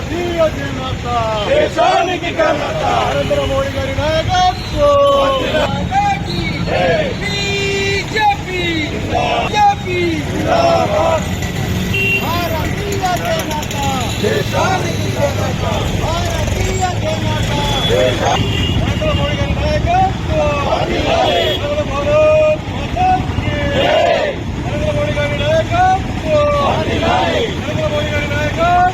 భారతీయ జనతా దేశానికి ఘనత నరేంద్ర మోడీ గారి నాయకత్వం బీజేపీ భారతీయ జనతా దేశానికి ఘనత భారతీయ జనతా నరేంద్ర మోడీ గారి నాయకత్వం నరేంద్ర మోడీ గారి నాయకత్వం నరేంద్ర మోడీ గారి నాయకత్వం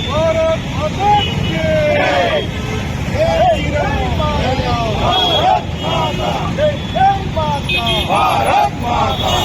भारत माता की जय भारत माता जय माता भारत माता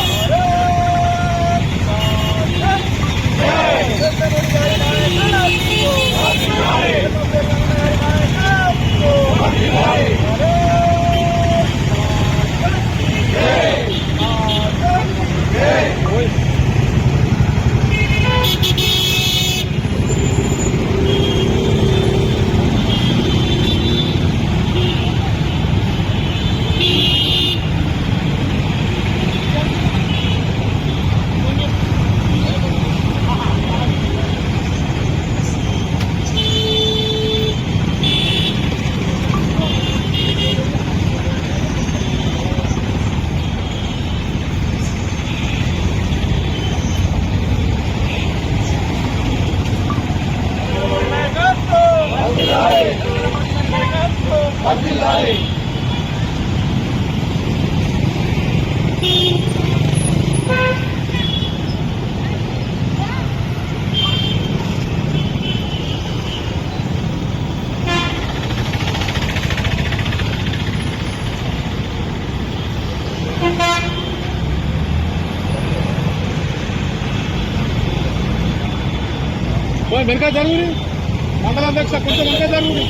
వెనక జరుగుతుంది మండల అధ్యక్ష కొంచెం వెనక జరుగుతుంది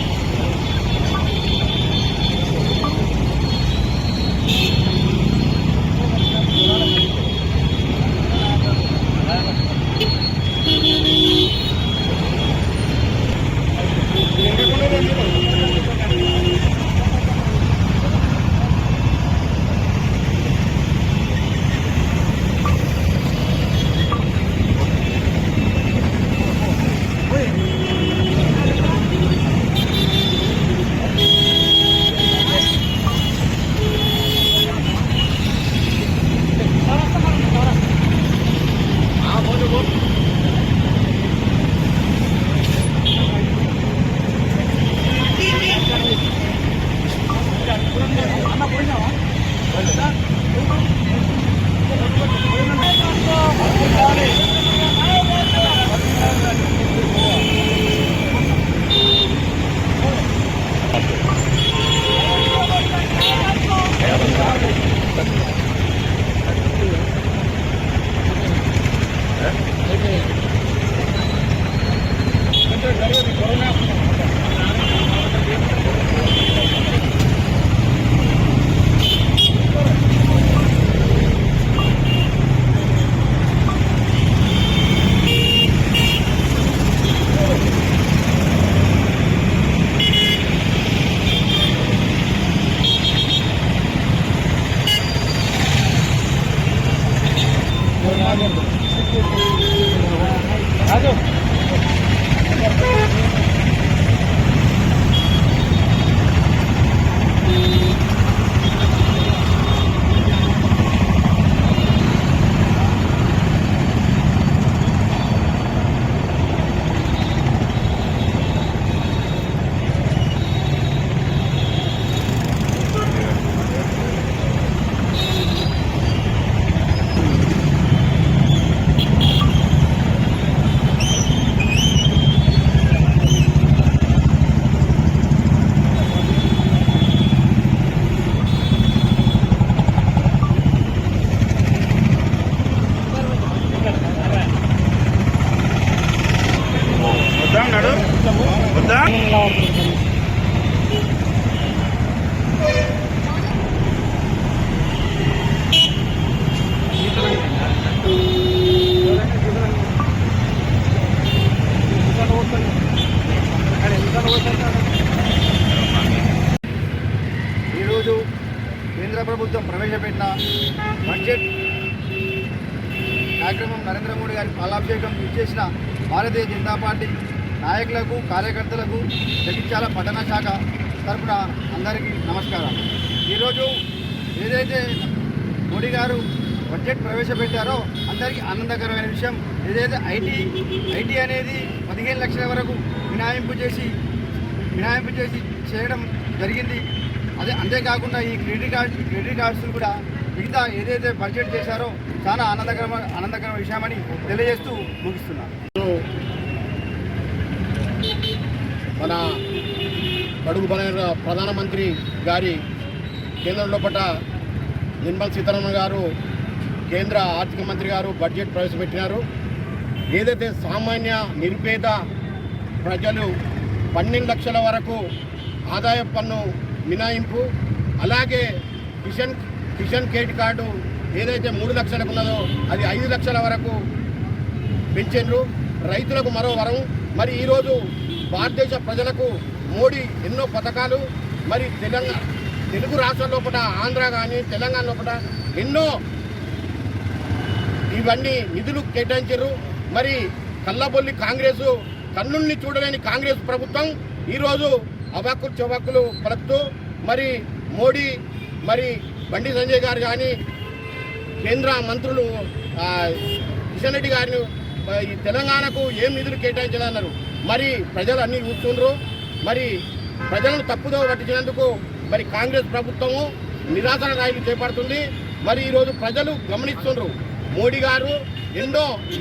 కేంద్ర ప్రభుత్వం ప్రవేశపెట్టిన బడ్జెట్ కార్యక్రమం నరేంద్ర మోడీ గారి పాలాభిషేకం ఇచ్చేసిన భారతీయ జనతా పార్టీ నాయకులకు, కార్యకర్తలకు, జగిత్యాల పట్టణ శాఖ తరఫున అందరికీ నమస్కారం. ఈరోజు ఏదైతే మోడీ గారు బడ్జెట్ ప్రవేశపెట్టారో అందరికీ ఆనందకరమైన విషయం. ఏదైతే ఐటీ అనేది 15 లక్షల వరకు మినహాయింపు చేసి చేయడం జరిగింది. అంతేకాకుండా ఈ క్రెడిట్ కార్డ్స్ కూడా మిగతా ఏదైతే బడ్జెట్ చేశారో చాలా ఆనందకరమైన విషయమని తెలియజేస్తూ ముగిస్తున్నాను. మన బడుగు బలైన ప్రధానమంత్రి గారి కేంద్ర లోపల నిర్మలా సీతారామన్ గారు, కేంద్ర ఆర్థిక మంత్రి గారు బడ్జెట్ ప్రవేశపెట్టినారు. ఏదైతే సామాన్య నిరుపేద ప్రజలు 12 లక్షల వరకు ఆదాయ పన్ను మినహాయింపు, అలాగే కిషన్ క్రెడిట్ కార్డు ఏదైతే 3 లక్షలకు ఉన్నదో అది 5 లక్షల వరకు పెంచారు. రైతులకు మరో వరం. మరి ఈరోజు భారతదేశ ప్రజలకు మోడీ ఎన్నో పథకాలు, మరి తెలుగు రాష్ట్రాల లోపల, ఆంధ్ర కానీ తెలంగాణ లోపల ఎన్నో ఇవన్నీ నిధులు కేటాయించారు. మరి కల్లబొల్లి కాంగ్రెసు, కన్నుల్ని చూడలేని కాంగ్రెస్ ప్రభుత్వం ఈరోజు అవాక్కులు చవాక్కులు పలుకుతూ మరి మోడీ, మరి బండి సంజయ్ గారు కానీ, కేంద్ర మంత్రులు కిషన్ రెడ్డి గారిని ఈ తెలంగాణకు ఏం నిధులు కేటాయించాలన్నారు. మరి ప్రజలు అన్నీ చూస్తున్నారు. మరి ప్రజలను తప్పుదో పట్టించినందుకు మరి కాంగ్రెస్ ప్రభుత్వము నిరాశన రాయిలు చేపడుతుంది. మరి ఈరోజు ప్రజలు గమనిస్తున్నారు. మోడీ గారు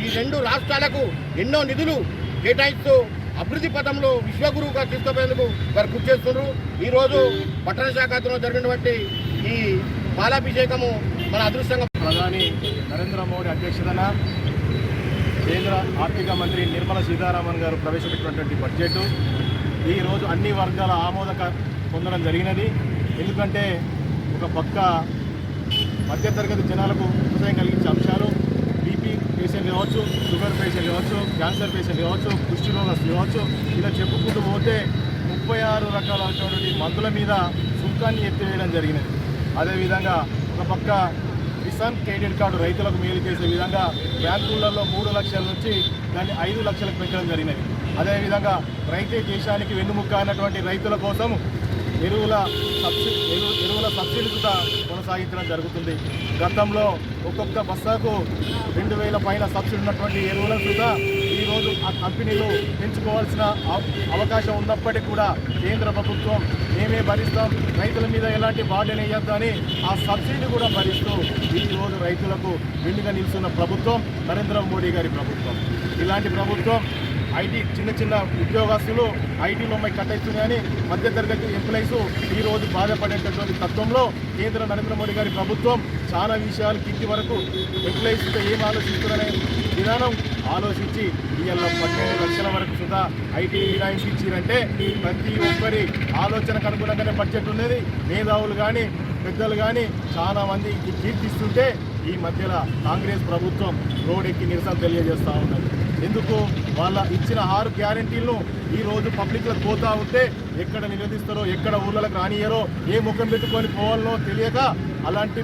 ఈ 2 రాష్ట్రాలకు ఎన్నో నిధులు కేటాయిస్తూ అభివృద్ధి పథంలో విశ్వగురువుగా తీసుకుపోయేందుకు వారు కృషి చేస్తున్నారు. ఈరోజు పట్టణ శాఖలో జరిగినటువంటి ఈ పాలాభిషేకము మన అదృష్టంగా. ప్రధాని నరేంద్ర మోడీ అధ్యక్షతన కేంద్ర ఆర్థిక మంత్రి నిర్మలా సీతారామన్ గారు ప్రవేశపెట్టినటువంటి బడ్జెట్ ఈరోజు అన్ని వర్గాల పొందడం జరిగినది. ఎందుకంటే ఒక పక్క మధ్యతరగతి జనాలకు ఉపయోగం కలిగించే అంశాలు, బీపీ పేషెంట్ కావచ్చు, షుగర్ పేషెంట్ కావచ్చు, క్యాన్సర్ పేషెంట్ కావచ్చు, కుష్టి రోగస్తులు కావచ్చు, ఇలా చెప్పుకుంటూ పోతే 36 రకాలైనటువంటి మందుల మీద సుంకాన్ని ఎత్తివేయడం జరిగినది. అదేవిధంగా ఒక పక్క కిసాన్ క్రెడిట్ కార్డు రైతులకు మేలు చేసే విధంగా బ్యాంకులలో 3 లక్షల నుంచి దాన్ని 5 లక్షలకు పెంచడం జరిగినది. అదేవిధంగా రైతే దేశానికి వెన్నుముక్క అయినటువంటి రైతుల కోసం ఎరువుల సబ్సిడీ కూడా కొనసాగించడం జరుగుతుంది. గతంలో ఒక్కొక్క బస్తాకు 2000 పైన సబ్సిడీ ఉన్నటువంటి ఎరువులను కూడా ఈరోజు ఆ కంపెనీలు పెంచుకోవాల్సిన అవకాశం ఉన్నప్పటికీ కూడా కేంద్ర ప్రభుత్వం మేమే భరిస్తాం, రైతుల మీద ఎలాంటి బాధ్యత వేయొద్దని ఆ సబ్సిడీ కూడా భరిస్తూ ఈరోజు రైతులకు వెన్నుగా నిలుస్తున్న ప్రభుత్వం నరేంద్ర మోడీ గారి ప్రభుత్వం. ఇలాంటి ప్రభుత్వం ఐటీ చిన్న ఉద్యోగస్తులు ఐటీలో కట్టయిస్తున్నాయని మధ్యతరగతి ఎంప్లాయీస్ ఈరోజు బాధపడేటటువంటి తత్వంలో కేంద్ర నరేంద్ర మోడీ గారి ప్రభుత్వం చాలా విషయాలు కింది వరకు ఎంప్లాయీస్తో ఏం ఆలోచిస్తున్నారనే విధానం ఆలోచించి ఇవాళ 12 లక్షల వరకు సుధా ఐటీ మినహాయింపు ఇచ్చిరంటే ప్రతి ఒక్కరి ఆలోచనకు అనుగుణంగానే బడ్జెట్ ఉన్నది. మేధావులు కానీ పెద్దలు కానీ చాలామంది కీర్తిస్తుంటే ఈ మధ్యలో కాంగ్రెస్ ప్రభుత్వం రోడ్డెక్కి నిరసన తెలియజేస్తూ ఉన్నది. ఎందుకు వాళ్ళ ఇచ్చిన 6 గ్యారెంటీలను ఈరోజు పబ్లిక్లో పోతూ ఉంటే ఎక్కడ నిరోధిస్తారో, ఎక్కడ ఊళ్ళకు రానియరో, ఏ ముఖం పెట్టుకొని పోవాలనో తెలియక అలాంటి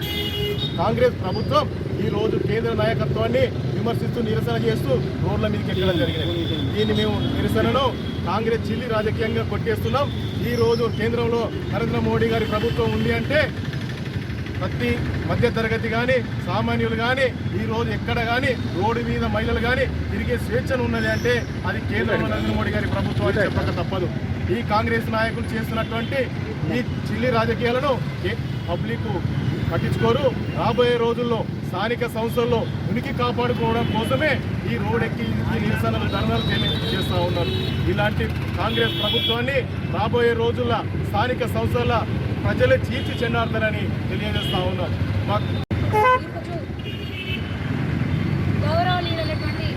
కాంగ్రెస్ ప్రభుత్వం ఈరోజు కేంద్ర నాయకత్వాన్ని విమర్శిస్తూ నిరసన చేస్తూ రోడ్ల మీదకి ఎక్కడం జరిగినది. దీన్ని మేము నిరసనను కాంగ్రెస్ చిల్లి రాజకీయంగా కొట్టేస్తున్నాం. ఈరోజు కేంద్రంలో నరేంద్ర మోడీ గారి ప్రభుత్వం ఉంది అంటే ప్రతి మధ్యతరగతి కానీ సామాన్యులు కానీ ఈరోజు ఎక్కడ కానీ రోడ్డు మీద మహిళలు కానీ తిరిగే స్వేచ్ఛను ఉన్నది అంటే అది కేంద్రంలో నరేంద్ర మోడీ గారి ప్రభుత్వం అని చెప్పక తప్పదు. ఈ కాంగ్రెస్ నాయకులు చేస్తున్నటువంటి ఈ చిల్లి రాజకీయాలను పబ్లిక్ పట్టించుకోరు. రాబోయే రోజుల్లో స్థానిక సంస్థల్లో ఉనికి కాపాడుకోవడం కోసమే ఈ రోడ్డెక్కి ఈ నిరసనలు ధర్నాలు చేస్తూ ఉన్నారు. ఇలాంటి కాంగ్రెస్ ప్రభుత్వాన్ని రాబోయే రోజుల్లో స్థానిక సంస్థల ప్రజలే చీల్చి చెండాడతారని తెలియజేస్తూ ఉన్నారు. గౌరవనీయులైనటువంటి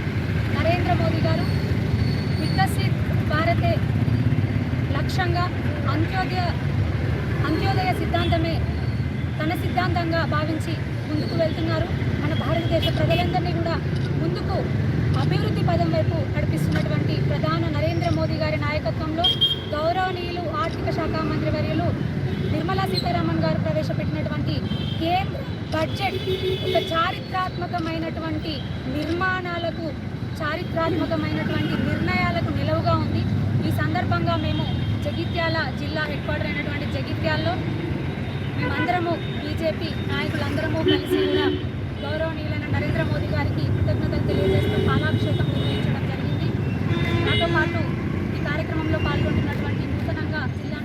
నరేంద్ర మోదీ గారు వికసిత్ భారతే లక్ష్యంగా అంత్యోదయ సిద్ధాంతమే తన సిద్ధాంతంగా భావించి ముందుకు వెళ్తున్నారు. మన భారతదేశ ప్రజలందరినీ కూడా ముందుకు అభివృద్ధి పదం వైపు నడిపిస్తున్నటువంటి ప్రధాన నరేంద్ర మోదీ గారి నాయకత్వంలో గౌరవనీయులు ఆర్థిక శాఖ మంత్రి వర్యులు నిర్మలా సీతారామన్ గారు ప్రవేశపెట్టినటువంటి కేంద్ర బడ్జెట్ ఒక చారిత్రాత్మకమైనటువంటి నిర్మాణాలకు, చారిత్రాత్మకమైనటువంటి నిర్ణయాలకు నిలవుగా ఉంది. ఈ సందర్భంగా మేము జగిత్యాల జిల్లా హెడ్ క్వార్టర్ అయినటువంటి జగిత్యాల్లో మేమందరము బీజేపీ నాయకులందరము కలిసి కూడా గౌరవనీయులైన నరేంద్ర మోదీ గారికి కృతజ్ఞతలు తెలియజేస్తూ పాలాభిషేకం నిర్వహించడం జరిగింది. నాతో పాటు ఈ కార్యక్రమంలో పాల్గొంటున్నటువంటి నూతనంగా జిల్లా